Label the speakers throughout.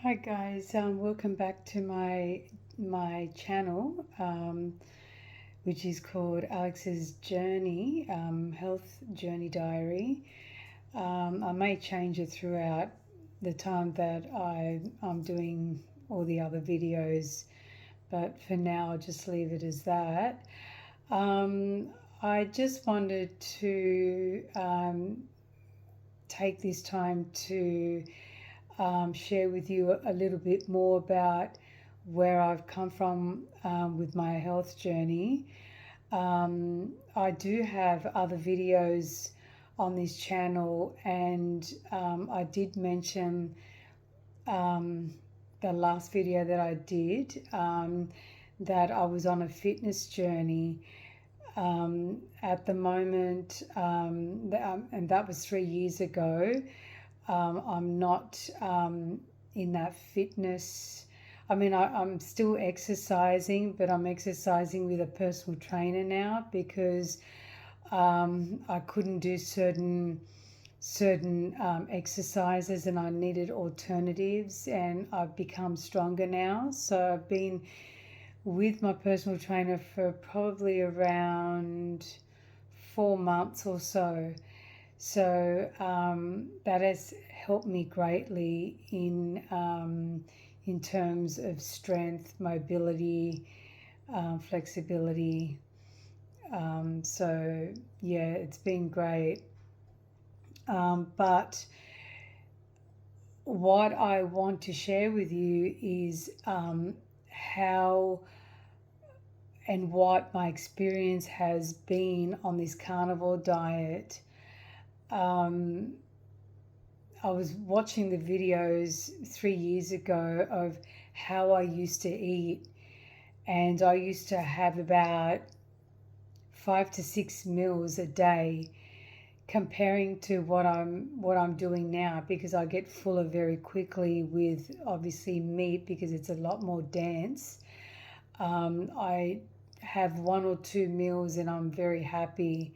Speaker 1: Hi guys, welcome back to my channel, which is called Alex's Journey, Health Journey Diary. I may change it throughout the time that I'm doing all the other videos, but for now I'll just leave it as that. I just wanted to take this time to share with you a little bit more about where I've come from with my health journey. I do have other videos on this channel, and I did mention the last video that I did that I was on a fitness journey. At the moment, and that was 3 years ago. I'm not in that fitness. I mean, I'm still exercising, but I'm exercising with a personal trainer now because I couldn't do certain exercises, and I needed alternatives, and I've become stronger now. So I've been with my personal trainer for probably around 4 months or so. So that has helped me greatly in terms of strength, mobility, flexibility. So yeah, it's been great. But what I want to share with you is how and what my experience has been on this carnivore diet. I was watching the videos 3 years ago of how I used to eat, and I used to have about 5 to 6 meals a day, comparing to what I'm doing now, because I get fuller very quickly with obviously meat because it's a lot more dense. I have 1 or 2 meals and I'm very happy.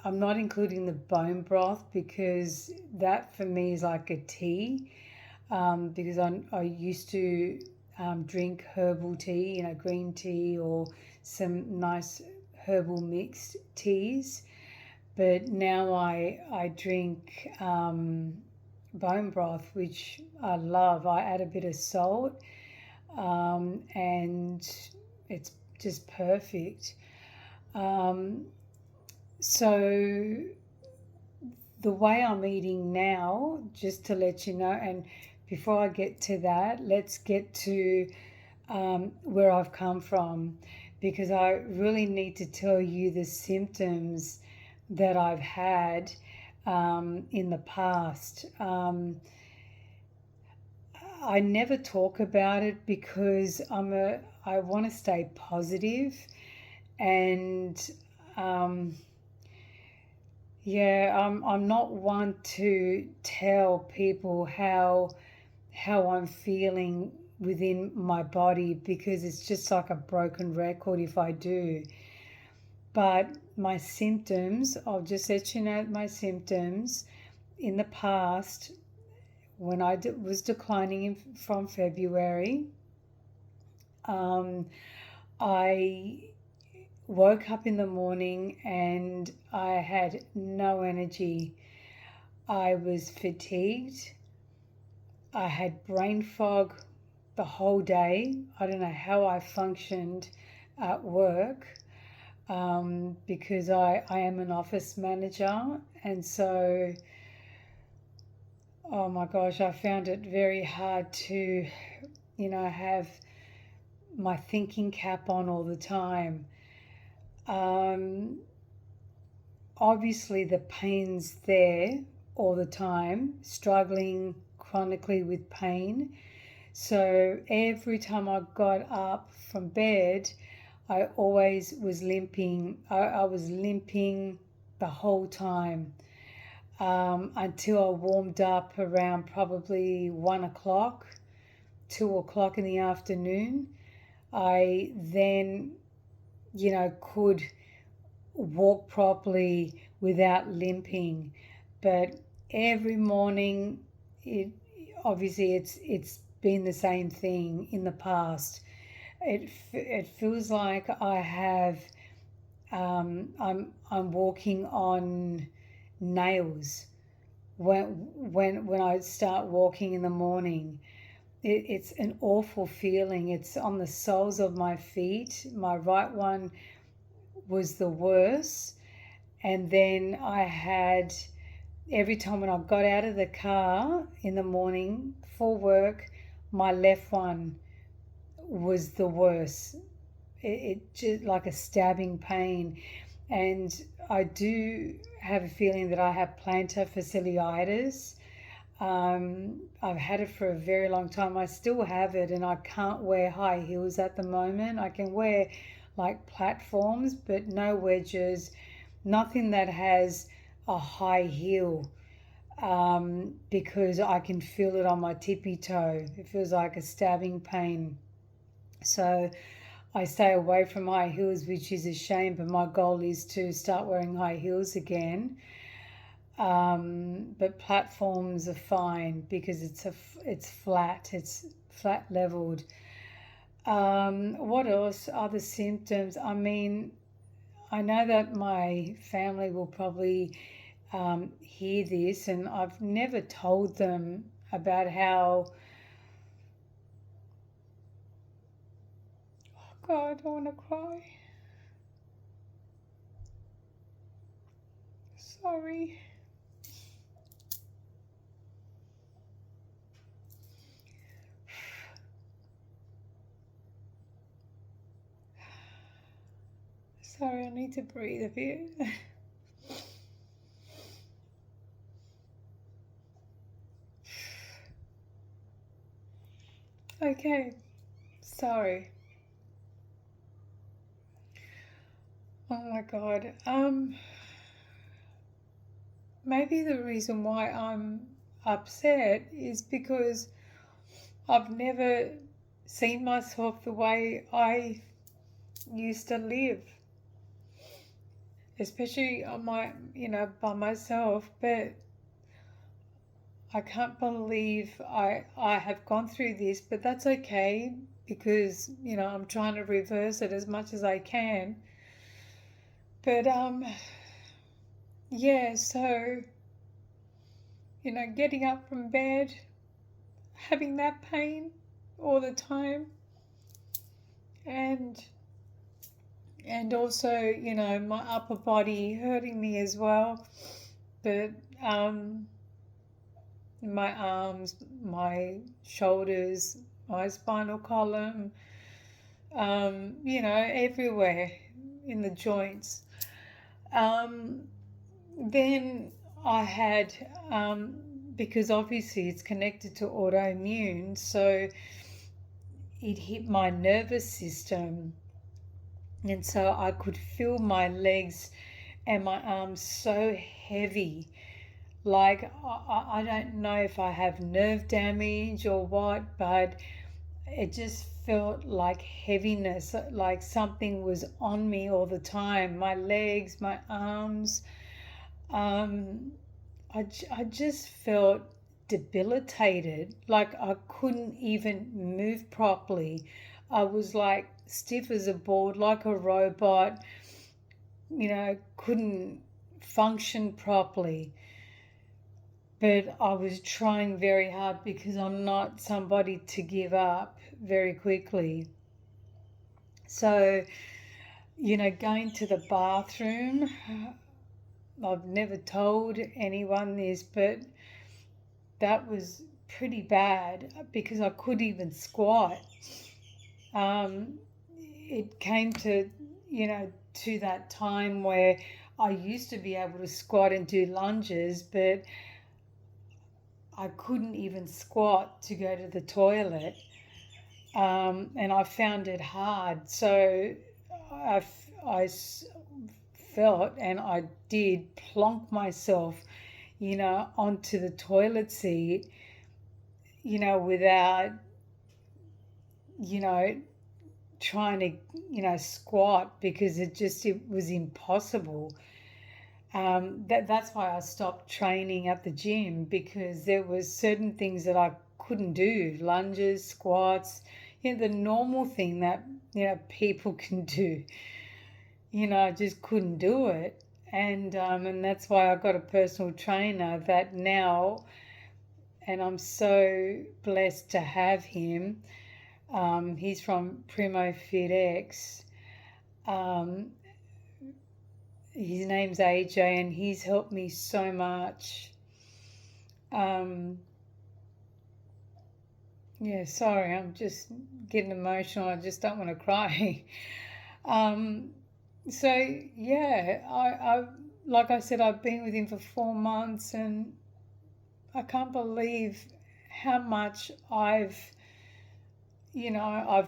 Speaker 1: I'm not including the bone broth because that for me is like a tea, because I used to drink herbal tea, green tea or some nice herbal mixed teas. But now I drink bone broth, which I love. I add a bit of salt, and it's just perfect. So the way I'm eating now, just to let you know, and before I get to that, let's get to where I've come from, because I really need to tell you the symptoms that I've had in the past. I never talk about it because I want to stay positive, and I'm not one to tell people how I'm feeling within my body, because it's just like a broken record if I do. But my symptoms, I'll just let you know my symptoms in the past, when I was declining from February, I woke up in the morning and I had no energy. I was fatigued. I had brain fog the whole day. I don't know how I functioned at work, because I am an office manager, and so, oh my gosh, I found it very hard to, have my thinking cap on all the time. Obviously the pain's there all the time, struggling chronically with pain. So every time I got up from bed, I always was limping. I was limping the whole time, until I warmed up around probably 1 o'clock, 2 o'clock in the afternoon. I then, could walk properly without limping. But every morning obviously it's been the same thing in the past. It feels like I have I'm walking on nails when I start walking in the morning. It's an awful feeling. It's on the soles of my feet. My right one was the worst, and then I had, every time when I got out of the car in the morning for work, my left one was the worst. It just like a stabbing pain. And I do have a feeling that I have plantar fasciitis. I've had it for a very long time. I still have it, and I can't wear high heels at the moment. I can wear like platforms, but no wedges, nothing that has a high heel, because I can feel it on my tippy toe. It feels like a stabbing pain. So I stay away from high heels, which is a shame, but my goal is to start wearing high heels again. But platforms are fine because it's flat leveled. What else are the symptoms? I mean, I know that my family will probably hear this, and I've never told them about how. Oh God, I want to cry. Sorry. Sorry, I need to breathe a bit. Okay, sorry. Oh my God. Maybe the reason why I'm upset is because I've never seen myself the way I used to live, especially on by myself. But I can't believe I have gone through this, but that's okay because, I'm trying to reverse it as much as I can. But yeah, so, getting up from bed, having that pain all the time, and also, my upper body hurting me as well. But my arms, my shoulders, my spinal column, everywhere in the joints. Then I had, because obviously it's connected to autoimmune, so it hit my nervous system. And so I could feel my legs and my arms so heavy. Like, I don't know if I have nerve damage or what, but it just felt like heaviness, like something was on me all the time. My legs, my arms. I just felt debilitated, like I couldn't even move properly. I was like stiff as a board, like a robot, couldn't function properly. But I was trying very hard because I'm not somebody to give up very quickly. So, going to the bathroom, I've never told anyone this, but that was pretty bad because I couldn't even squat. It came to that time where I used to be able to squat and do lunges, but I couldn't even squat to go to the toilet, and I found it hard. So I felt, and I did plonk myself, onto the toilet seat, without, trying to, squat because it was impossible. That's why I stopped training at the gym, because there was certain things that I couldn't do. Lunges, squats, the normal thing that, people can do. I just couldn't do it. And that's why I got a personal trainer that now, and I'm so blessed to have him. He's from Primo Fit X. His name's AJ, and he's helped me so much. Sorry, I'm just getting emotional. I just don't want to cry. I like I said, I've been with him for 4 months, and I can't believe how much I've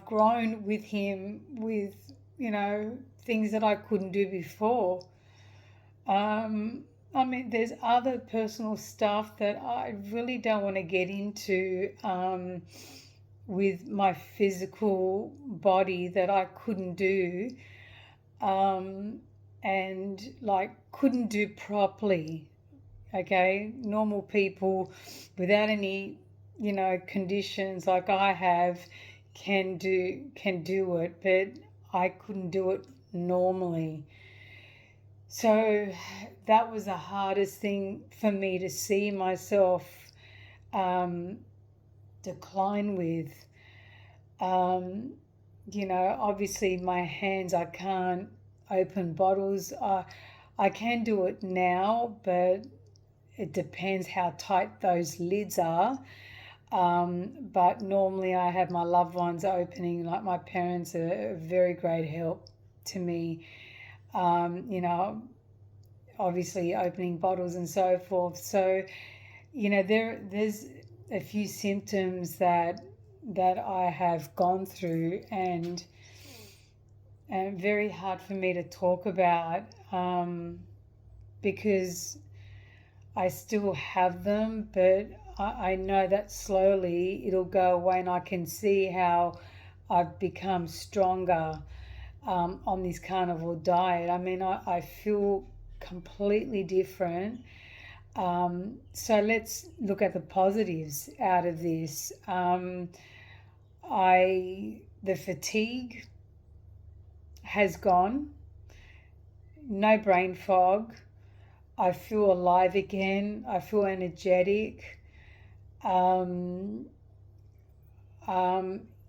Speaker 1: grown with him with, things that I couldn't do before. There's other personal stuff that I really don't want to get into with my physical body that I couldn't do and couldn't do properly. Okay, normal people without any, conditions like I have can do it, but I couldn't do it normally. So that was the hardest thing for me to see myself decline with. Obviously my hands, I can't open bottles. I can do it now, but it depends how tight those lids are. But normally I have my loved ones opening, like my parents are a very great help to me. Obviously opening bottles and so forth. So, there's a few symptoms that I have gone through and very hard for me to talk about because I still have them, but I know that slowly it'll go away, and I can see how I've become stronger on this carnivore diet. I feel completely different. So let's look at the positives out of this. The fatigue has gone, no brain fog. I feel alive again. I feel energetic.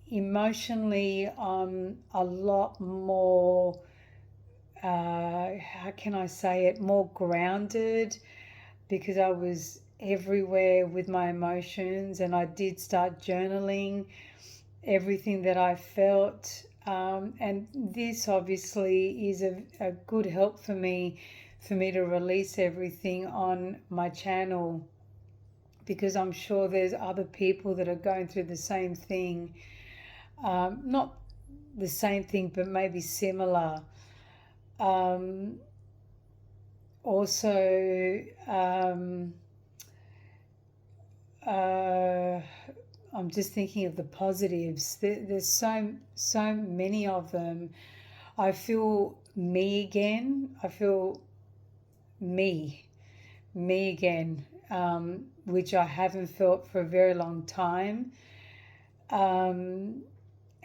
Speaker 1: Emotionally, I'm a lot more, how can I say it, more grounded, because I was everywhere with my emotions, and I did start journaling everything that I felt. And this obviously is a good help for me to release everything on my channel, because I'm sure there's other people that are going through the same thing. Not the same thing, but maybe similar. I'm just thinking of the positives. There's so many of them. I feel me again. I feel me again, which I haven't felt for a very long time.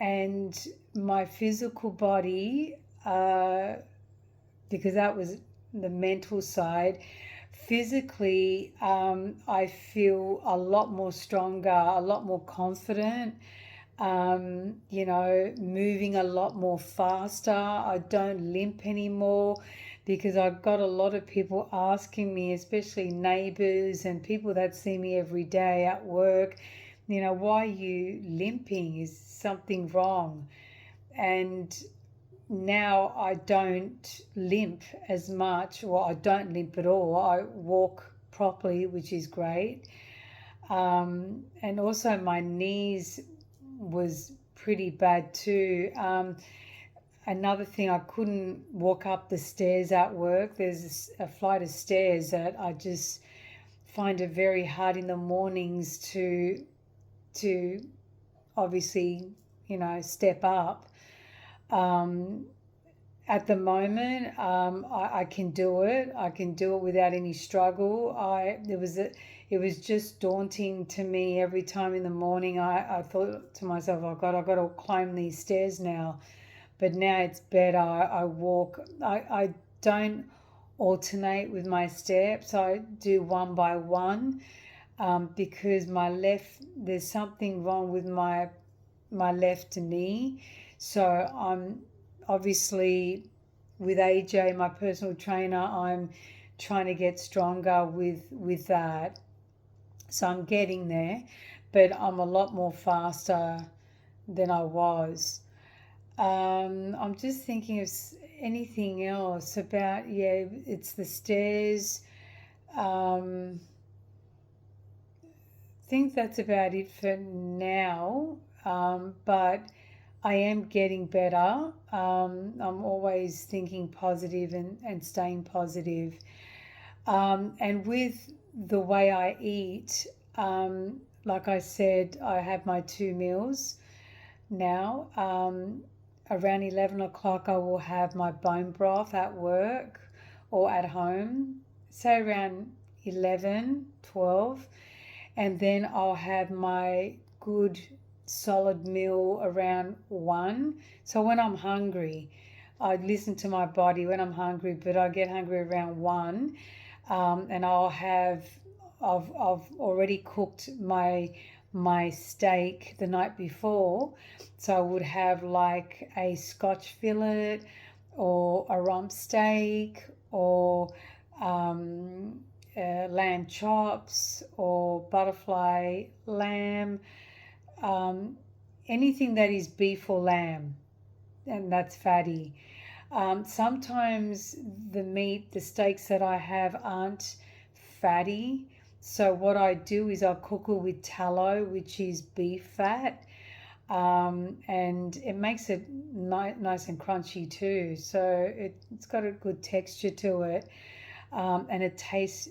Speaker 1: And my physical body, because that was the mental side, physically, I feel a lot more stronger, a lot more confident, moving a lot more faster. I don't limp anymore, because I've got a lot of people asking me, especially neighbours and people that see me every day at work, why are you limping? Is something wrong? And now I don't limp as much, or I don't limp at all. I walk properly, which is great. And also my knees was pretty bad too. Another thing, I couldn't walk up the stairs at work. There's a flight of stairs that I just find it very hard in the mornings to obviously, step up. at the moment, I can do it. I can do it without any struggle. It was just daunting to me every time in the morning. I thought to myself, oh God, I've got to climb these stairs now. But now it's better. I walk. I don't alternate with my steps. I do one by one, because there's something wrong with my left knee. So I'm obviously, with AJ, my personal trainer, I'm trying to get stronger with that. So I'm getting there, but I'm a lot more faster than I was. I'm just thinking of anything else about, yeah, it's the stairs. I think that's about it for now. But I am getting better. I'm always thinking positive and staying positive. And with the way I eat, like I said, I have my 2 meals now. Around 11 o'clock, I will have my bone broth at work or at home, say around 11, 12. And then I'll have my good solid meal around 1. So when I'm hungry, I listen to my body when I'm hungry, but I get hungry around 1. And I've already cooked my steak the night before. So I would have like a Scotch fillet or a rump steak or lamb chops or butterfly lamb, anything that is beef or lamb, and that's fatty. Sometimes the steaks that I have aren't fatty. So what I do is I cook it with tallow, which is beef fat, and it makes it nice and crunchy too. So it's got a good texture to it, and it tastes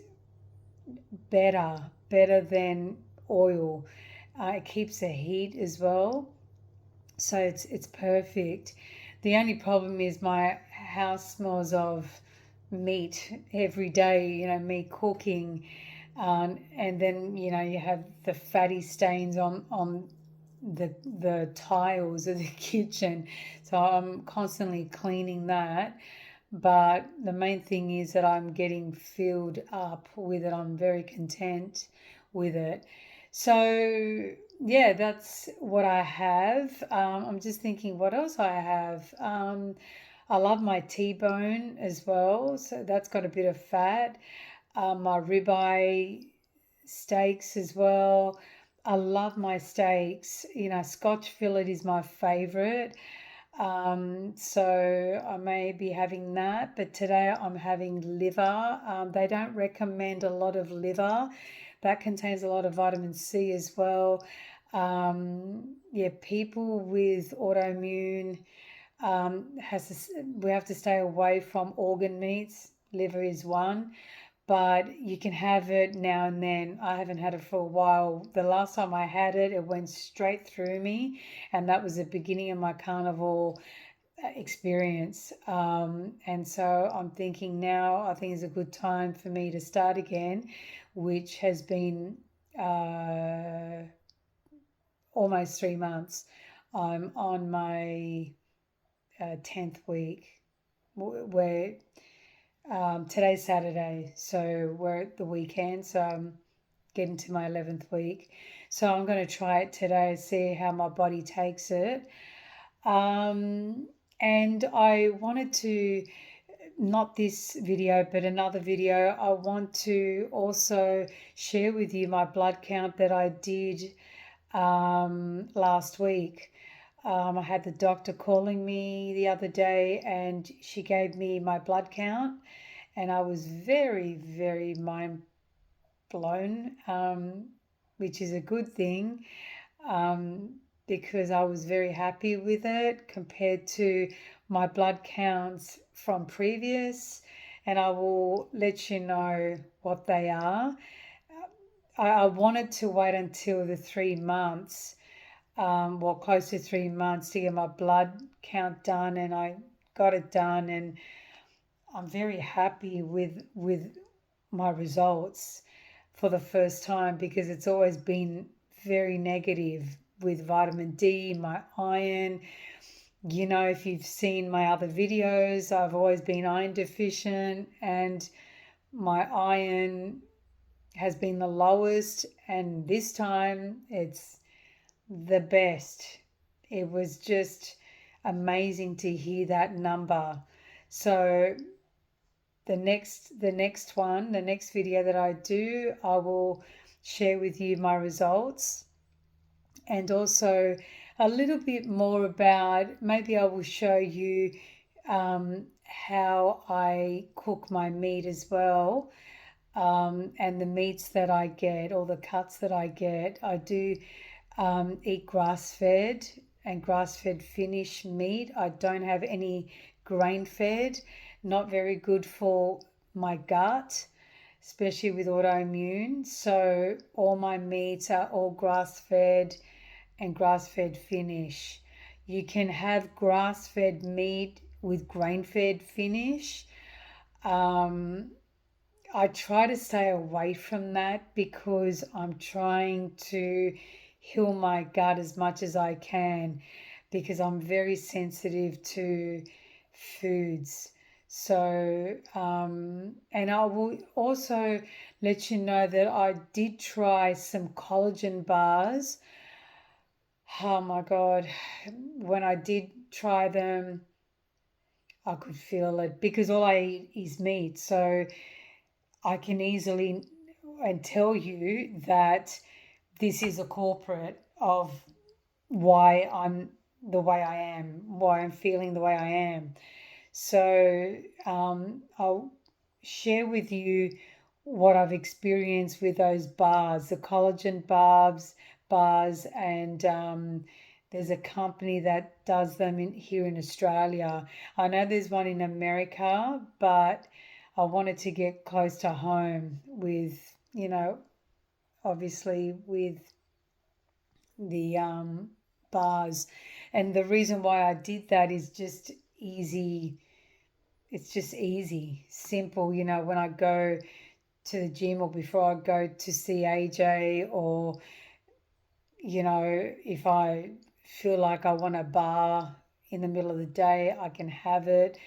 Speaker 1: better than oil. It keeps the heat as well, so it's perfect. The only problem is my house smells of meat every day, me cooking, and then you have the fatty stains on the tiles of the kitchen, so I'm constantly cleaning that. But the main thing is that I'm getting filled up with it. I'm very content with it. So yeah, that's what I have. I'm just thinking what else I have. I love my T-bone as well, so that's got a bit of fat. My ribeye steaks as well. I love my steaks. Scotch fillet is my favorite. So I may be having that, but today I'm having liver. They don't recommend a lot of liver. That contains a lot of vitamin C as well. Yeah, people with autoimmune, we have to stay away from organ meats. Liver is one, but you can have it now and then. I haven't had it for a while. The last time I had it, it went straight through me, and that was the beginning of my carnivore experience. And so I'm thinking now, I think is a good time for me to start again, which has been almost 3 months. I'm on my 10th week, where today's Saturday, so we're at the weekend, so I'm getting to my 11th week. So I'm going to try it today, see how my body takes it. And I wanted to, not this video, but another video, I want to also share with you my blood count that I did last week. I had the doctor calling me the other day and she gave me my blood count, and I was very, very mind blown, which is a good thing, because I was very happy with it compared to my blood counts from previous, and I will let you know what they are. I wanted to wait until the 3 months, close to 3 months, to get my blood count done, and I got it done, and I'm very happy with my results for the first time, because it's always been very negative with vitamin D, my iron. If you've seen my other videos, I've always been iron deficient, and my iron has been the lowest, and this time it's the best. It was just amazing to hear that number. So the next video that I do, I will share with you my results, and also a little bit more about, maybe I will show you how I cook my meat as well, and the meats that I get, or the cuts that I get. I do eat grass-fed and grass-fed finish meat. I don't have any grain-fed. Not very good for my gut, especially with autoimmune. So all my meats are all grass-fed and grass-fed finish. You can have grass-fed meat with grain-fed finish. I try to stay away from that because I'm trying to heal my gut as much as I can, because I'm very sensitive to foods. So, and I will also let you know that I did try some collagen bars. Oh my God, when I did try them, I could feel it, because all I eat is meat. So I can easily and tell you that this is a culprit of why I'm the way I am, why I'm feeling the way I am. So I'll share with you what I've experienced with those bars, the collagen bars, and there's a company that does them here in Australia. I know there's one in America, but I wanted to get close to home with, obviously with the bars. And the reason why I did that is just easy. It's just easy, simple. When I go to the gym, or before I go to see AJ, or, if I feel like I want a bar in the middle of the day, I can have it.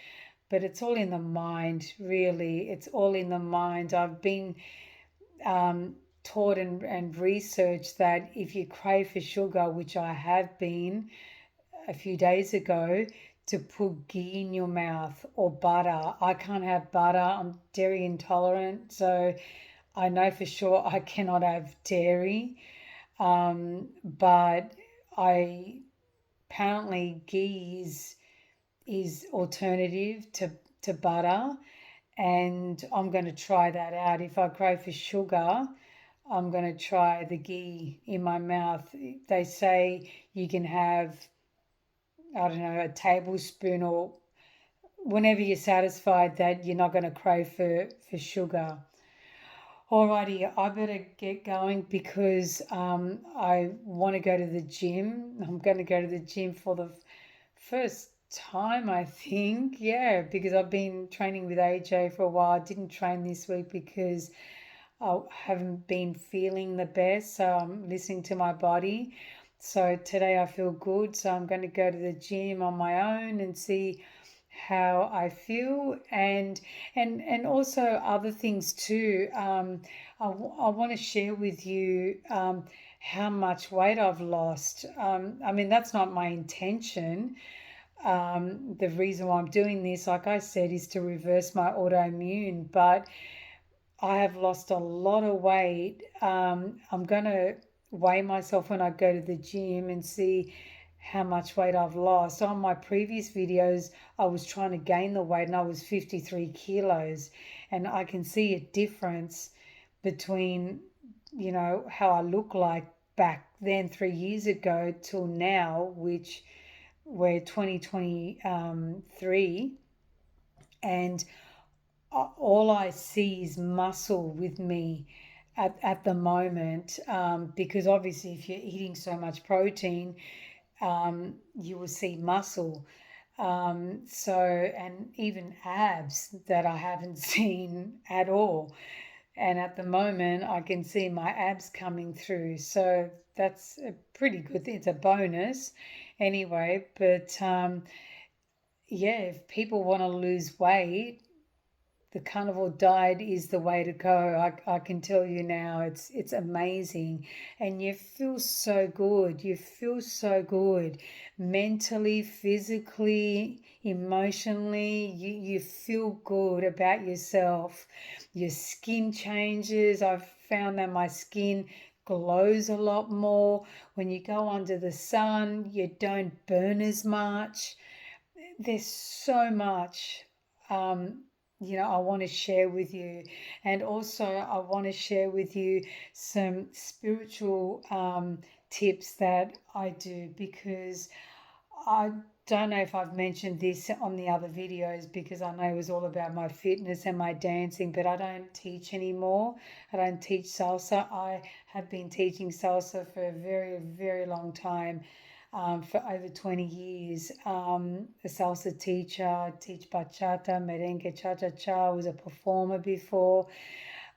Speaker 1: But it's all in the mind, really. It's all in the mind. I've been taught and researched that if you crave for sugar, which I have been a few days ago, to put ghee in your mouth or butter. I can't have butter. I'm dairy intolerant, so I know for sure I cannot have dairy. But apparently ghee is alternative to butter, and I'm going to try that out. If I crave for sugar, I'm going to try the ghee in my mouth. They say you can have, I don't know, a tablespoon, or whenever you're satisfied that you're not going to crave for sugar. Alrighty, I better get going, because I want to go to the gym. I'm going to go to the gym for the first time, I think. Yeah, because I've been training with AJ for a while. I didn't train this week because I haven't been feeling the best, so I'm listening to my body. So today I feel good, so I'm going to go to the gym on my own and see how I feel, and also other things too. I want to share with you how much weight I've lost. I mean, that's not my intention. The reason why I'm doing this, like I said, is to reverse my autoimmune, but I have lost a lot of weight. I'm going to weigh myself when I go to the gym and see how much weight I've lost. On my previous videos, I was trying to gain the weight and I was 53 kilos. And I can see a difference between, how I look like back then 3 years ago till now, which we're 2023. And all I see is muscle with me at the moment, because obviously if you're eating so much protein, you will see muscle. And even abs that I haven't seen at all. And at the moment, I can see my abs coming through. So that's a pretty good thing. It's a bonus anyway. But yeah, if people want to lose weight, the carnivore diet is the way to go. I can tell you now, it's amazing, and you feel so good. You feel so good, mentally, physically, emotionally. You feel good about yourself. Your skin changes. I've found that my skin glows a lot more when you go under the sun. You don't burn as much. There's so much. Um, I want to share with you. And also, I want to share with you some spiritual tips that I do, because I don't know if I've mentioned this on the other videos, because I know it was all about my fitness and my dancing, but I don't teach anymore. I don't teach salsa. I have been teaching salsa for a very, very long time, for over 20 years. A salsa teacher, I teach bachata, merengue, cha-cha-cha. I was a performer before,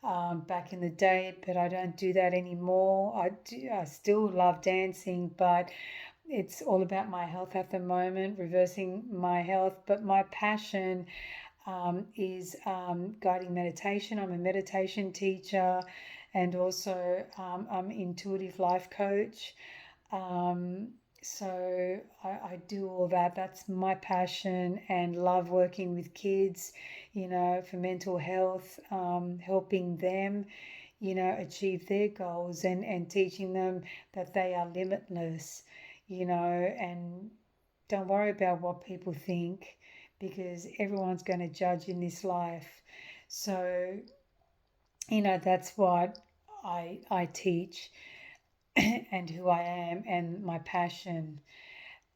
Speaker 1: back in the day, but I don't do that anymore. I still love dancing, but it's all about my health at the moment, reversing my health. But my passion is guiding meditation. I'm a meditation teacher, and also I'm an intuitive life coach. Um, so I do all that. That's my passion, and love working with kids, for mental health, helping them, achieve their goals, and teaching them that they are limitless, and don't worry about what people think, because everyone's going to judge in this life. So, that's what I teach and who I am and my passion.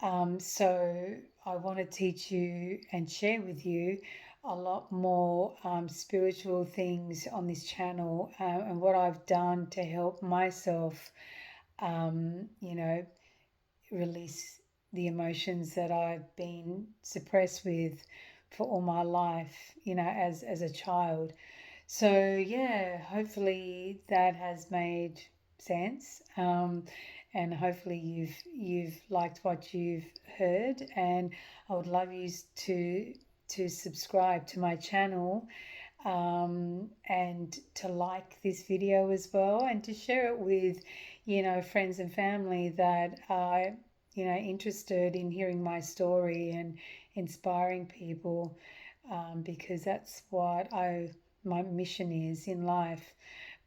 Speaker 1: So I want to teach you and share with you a lot more spiritual things on this channel, and what I've done to help myself, um, you know, release the emotions that I've been suppressed with for all my life, as a child. So yeah, hopefully that has made sense, and hopefully you've liked what you've heard. And I would love you to subscribe to my channel, and to like this video as well, and to share it with friends and family that are interested in hearing my story and inspiring people, because that's what my mission is in life.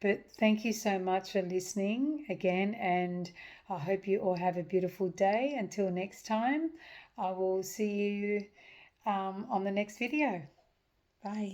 Speaker 1: But thank you so much for listening again, and I hope you all have a beautiful day. Until next time, I will see you on the next video. Bye.